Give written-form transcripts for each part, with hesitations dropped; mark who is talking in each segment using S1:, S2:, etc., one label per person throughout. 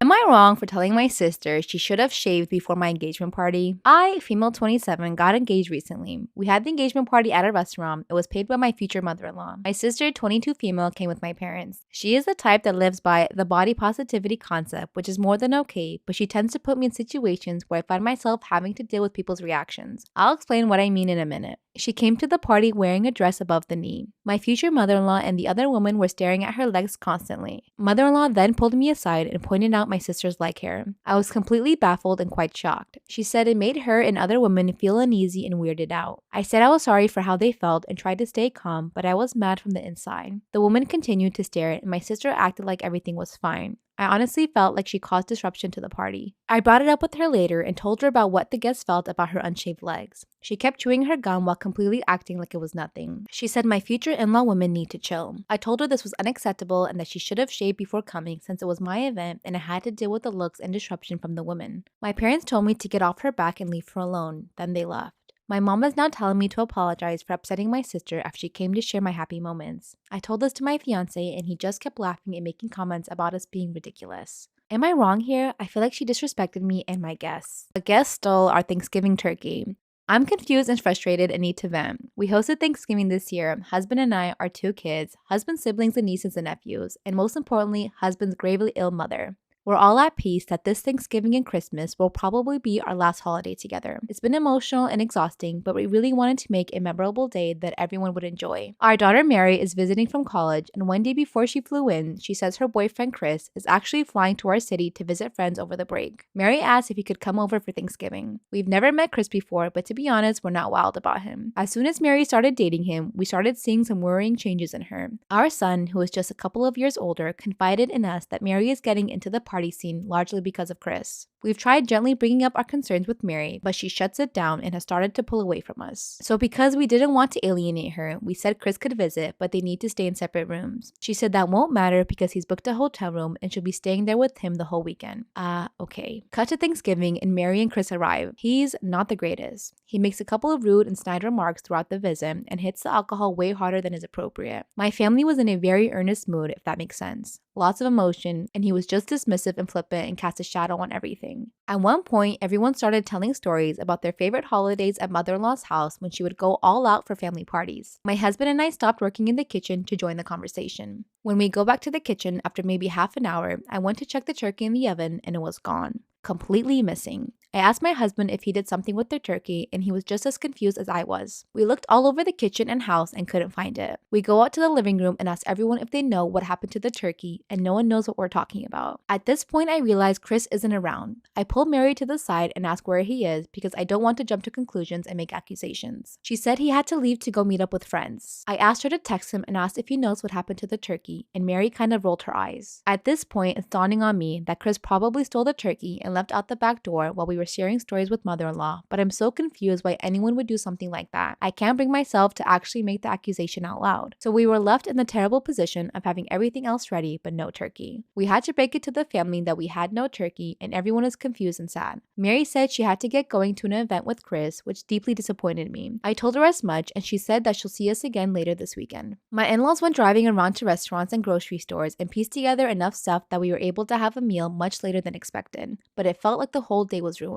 S1: Am I wrong for telling my sister she should have shaved before my engagement party? I, female 27, got engaged recently. We had the engagement party at a restaurant. It was paid by my future mother-in-law. My sister, 22 female, came with my parents. She is the type that lives by the body positivity concept, which is more than okay, but she tends to put me in situations where I find myself having to deal with people's reactions. I'll explain what I mean in a minute. She came to the party wearing a dress above the knee. My future mother-in-law and the other woman were staring at her legs constantly. Mother-in-law then pulled me aside and pointed out my sister's leg hair. I was completely baffled and quite shocked. She said it made her and other women feel uneasy and weirded out. I said I was sorry for how they felt and tried to stay calm, but I was mad from the inside. The woman continued to stare and my sister acted like everything was fine. I honestly felt like she caused disruption to the party. I brought it up with her later and told her about what the guests felt about her unshaved legs. She kept chewing her gum while completely acting like it was nothing. She said my future in-law women need to chill. I told her this was unacceptable and that she should have shaved before coming since it was my event and I had to deal with the looks and disruption from the women. My parents told me to get off her back and leave her alone. Then they left. My mom is now telling me to apologize for upsetting my sister after she came to share my happy moments. I told this to my fiance and he just kept laughing and making comments about us being ridiculous. Am I wrong here? I feel like she disrespected me and my guests. The guests stole our Thanksgiving turkey. I'm confused and frustrated and need to vent. We hosted Thanksgiving this year, husband and I, our 2 kids, husband's siblings and nieces and nephews, and most importantly, husband's gravely ill mother. We're all at peace that this Thanksgiving and Christmas will probably be our last holiday together. It's been emotional and exhausting, but we really wanted to make a memorable day that everyone would enjoy. Our daughter Mary is visiting from college, and one day before she flew in, she says her boyfriend Chris is actually flying to our city to visit friends over the break. Mary asked if he could come over for Thanksgiving. We've never met Chris before, but to be honest, we're not wild about him. As soon as Mary started dating him, we started seeing some worrying changes in her. Our son, who is just a couple of years older, confided in us that Mary is getting into the party scene largely because of Chris. We've tried gently bringing up our concerns with Mary, but she shuts it down and has started to pull away from us. So because we didn't want to alienate her, we said Chris could visit, but they need to stay in separate rooms. She said that won't matter because he's booked a hotel room and she'll be staying there with him the whole weekend. Okay. Cut to Thanksgiving and Mary and Chris arrive. He's not the greatest. He makes a couple of rude and snide remarks throughout the visit and hits the alcohol way harder than is appropriate. My family was in a very earnest mood, if that makes sense. Lots of emotion, and he was just dismissive and flippant and cast a shadow on everything. At one point, everyone started telling stories about their favorite holidays at mother-in-law's house when she would go all out for family parties. My husband and I stopped working in the kitchen to join the conversation. When we go back to the kitchen after maybe half an hour, I went to check the turkey in the oven and it was gone. Completely missing. I asked my husband if he did something with the turkey and he was just as confused as I was. We looked all over the kitchen and house and couldn't find it. We go out to the living room and ask everyone if they know what happened to the turkey and no one knows what we're talking about. At this point, I realize Chris isn't around. I pull Mary to the side and ask where he is because I don't want to jump to conclusions and make accusations. She said he had to leave to go meet up with friends. I asked her to text him and asked if he knows what happened to the turkey and Mary kind of rolled her eyes. At this point, it's dawning on me that Chris probably stole the turkey and left out the back door while we were sharing stories with mother-in-law, but I'm so confused why anyone would do something like that. I can't bring myself to actually make the accusation out loud. So we were left in the terrible position of having everything else ready but no turkey. We had to break it to the family that we had no turkey and everyone is confused and sad. Mary said she had to get going to an event with Chris, which deeply disappointed me. I told her as much and she said that she'll see us again later this weekend. My in-laws went driving around to restaurants and grocery stores and pieced together enough stuff that we were able to have a meal much later than expected, but it felt like the whole day was ruined.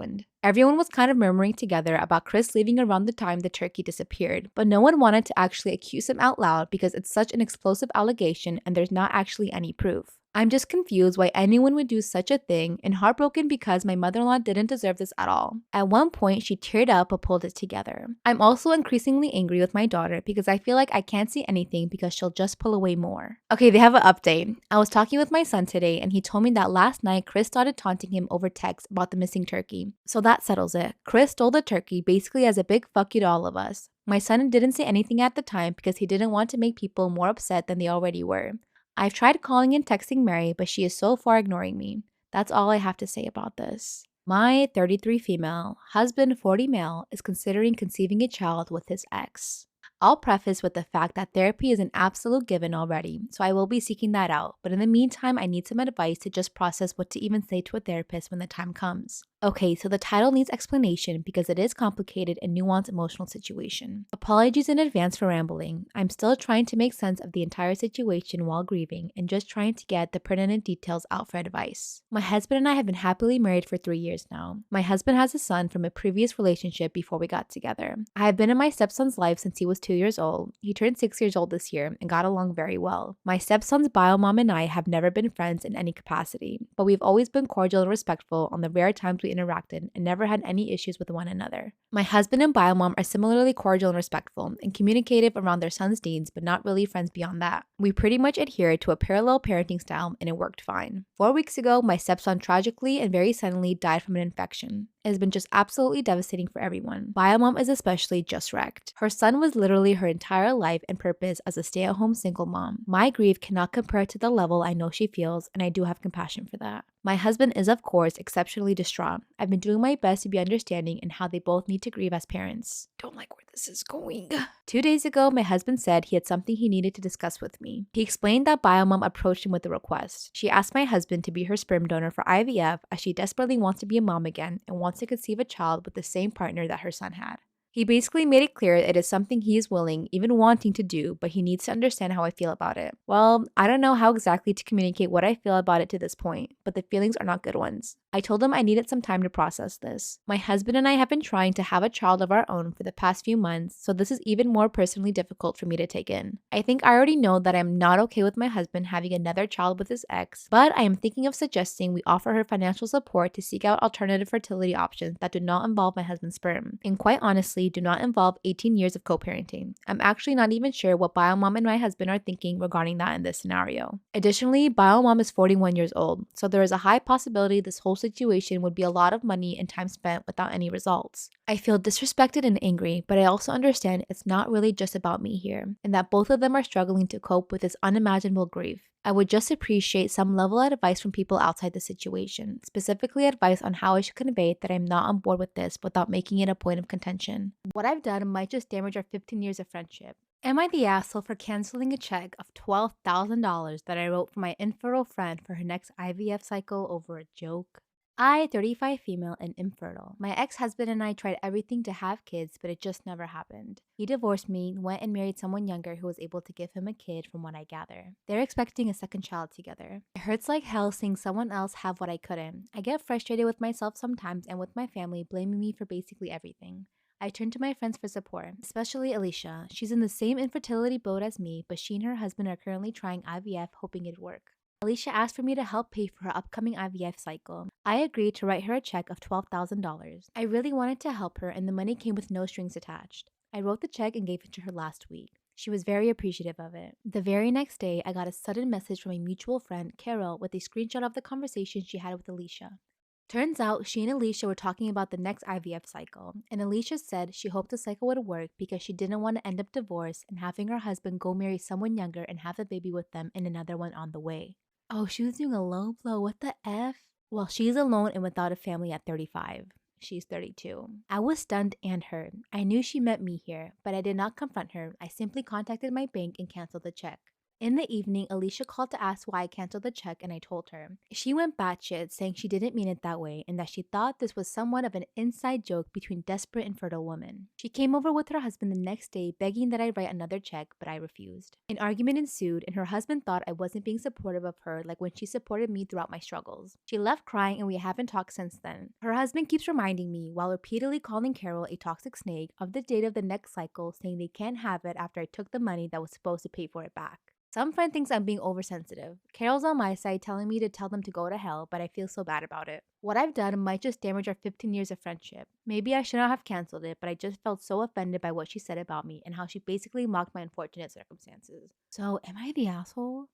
S1: Everyone was kind of murmuring together about Chris leaving around the time the turkey disappeared, but no one wanted to actually accuse him out loud because it's such an explosive allegation and there's not actually any proof. I'm just confused why anyone would do such a thing and heartbroken because my mother-in-law didn't deserve this at all. At one point, she teared up but pulled it together. I'm also increasingly angry with my daughter because I feel like I can't see anything because she'll just pull away more. Okay, they have an update. I was talking with my son today and he told me that last night Chris started taunting him over text about the missing turkey. So that settles it. Chris stole the turkey basically as a big fuck you to all of us. My son didn't say anything at the time because he didn't want to make people more upset than they already were. I've tried calling and texting Mary, but she is so far ignoring me. That's all I have to say about this. My 33 female, husband 40 male is considering conceiving a child with his ex. I'll preface with the fact that therapy is an absolute given already, so I will be seeking that out, but in the meantime, I need some advice to just process what to even say to a therapist when the time comes. Okay, so the title needs explanation because it is complicated and nuanced emotional situation. Apologies in advance for rambling. I'm still trying to make sense of the entire situation while grieving and just trying to get the pertinent details out for advice. My husband and I have been happily married for 3 years now. My husband has a son from a previous relationship before we got together. I have been in my stepson's life since he was 2 years old. He turned 6 years old this year and got along very well. My stepson's bio mom and I have never been friends in any capacity, but we've always been cordial and respectful on the rare times we interacted and never had any issues with one another. My husband and biomom are similarly cordial and respectful and communicative around their son's needs, but not really friends beyond that. We pretty much adhered to a parallel parenting style and it worked fine. 4 weeks ago, my stepson tragically and very suddenly died from an infection. It has been just absolutely devastating for everyone. Biomom is especially just wrecked. Her son was literally her entire life and purpose as a stay-at-home single mom. My grief cannot compare to the level I know she feels, and I do have compassion for that. My husband is, of course, exceptionally distraught. I've been doing my best to be understanding in how they both need to grieve as parents. Don't like where this is going. 2 days ago, my husband said he had something he needed to discuss with me. He explained that Biomom approached him with a request. She asked my husband to be her sperm donor for IVF as she desperately wants to be a mom again and wants to conceive a child with the same partner that her son had. He basically made it clear it is something he is willing, even wanting to do, but he needs to understand how I feel about it. Well, I don't know how exactly to communicate what I feel about it to this point, but the feelings are not good ones. I told him I needed some time to process this. My husband and I have been trying to have a child of our own for the past few months, so this is even more personally difficult for me to take in. I think I already know that I am not okay with my husband having another child with his ex, but I am thinking of suggesting we offer her financial support to seek out alternative fertility options that do not involve my husband's sperm, and quite honestly, do not involve 18 years of co-parenting. I'm actually not even sure what Biomom and my husband are thinking regarding that in this scenario. Additionally, Biomom is 41 years old, so there is a high possibility this whole situation would be a lot of money and time spent without any results. I feel disrespected and angry, but I also understand it's not really just about me here, and that both of them are struggling to cope with this unimaginable grief. I would just appreciate some level of advice from people outside the situation, specifically advice on how I should convey that I'm not on board with this without making it a point of contention. What I've done might just damage our 15 years of friendship. Am I the asshole for canceling a check of $12,000 that I wrote for my infertile friend for her next IVF cycle over a joke? I, 35 female and infertile. My ex-husband and I tried everything to have kids, but it just never happened. He divorced me, went and married someone younger who was able to give him a kid from what I gather. They're expecting a second child together. It hurts like hell seeing someone else have what I couldn't. I get frustrated with myself sometimes and with my family blaming me for basically everything. I turn to my friends for support, especially Alicia. She's in the same infertility boat as me, but she and her husband are currently trying IVF, hoping it'd work. Alicia asked for me to help pay for her upcoming IVF cycle. I agreed to write her a check of $12,000. I really wanted to help her, and the money came with no strings attached. I wrote the check and gave it to her last week. She was very appreciative of it. The very next day, I got a sudden message from a mutual friend, Carol, with a screenshot of the conversation she had with Alicia. Turns out she and Alicia were talking about the next IVF cycle, and Alicia said she hoped the cycle would work because she didn't want to end up divorced and having her husband go marry someone younger and have a baby with them and another one on the way. Oh, she was doing a low blow. What the F? Well, she's alone and without a family at 35. She's 32. I was stunned and hurt. I knew she met me here, but I did not confront her. I simply contacted my bank and canceled the check. In the evening, Alicia called to ask why I canceled the check, and I told her. She went batshit, saying she didn't mean it that way and that she thought this was somewhat of an inside joke between desperate and fertile women. She came over with her husband the next day, begging that I write another check, but I refused. An argument ensued, and her husband thought I wasn't being supportive of her like when she supported me throughout my struggles. She left crying, and we haven't talked since then. Her husband keeps reminding me, while repeatedly calling Carol a toxic snake, of the date of the next cycle, saying they can't have it after I took the money that was supposed to pay for it back. Some friend thinks I'm being oversensitive. Carol's on my side telling me to tell them to go to hell, but I feel so bad about it. What I've done might just damage our 15 years of friendship. Maybe I should not have canceled it, but I just felt so offended by what she said about me and how she basically mocked my unfortunate circumstances. So, am I the asshole?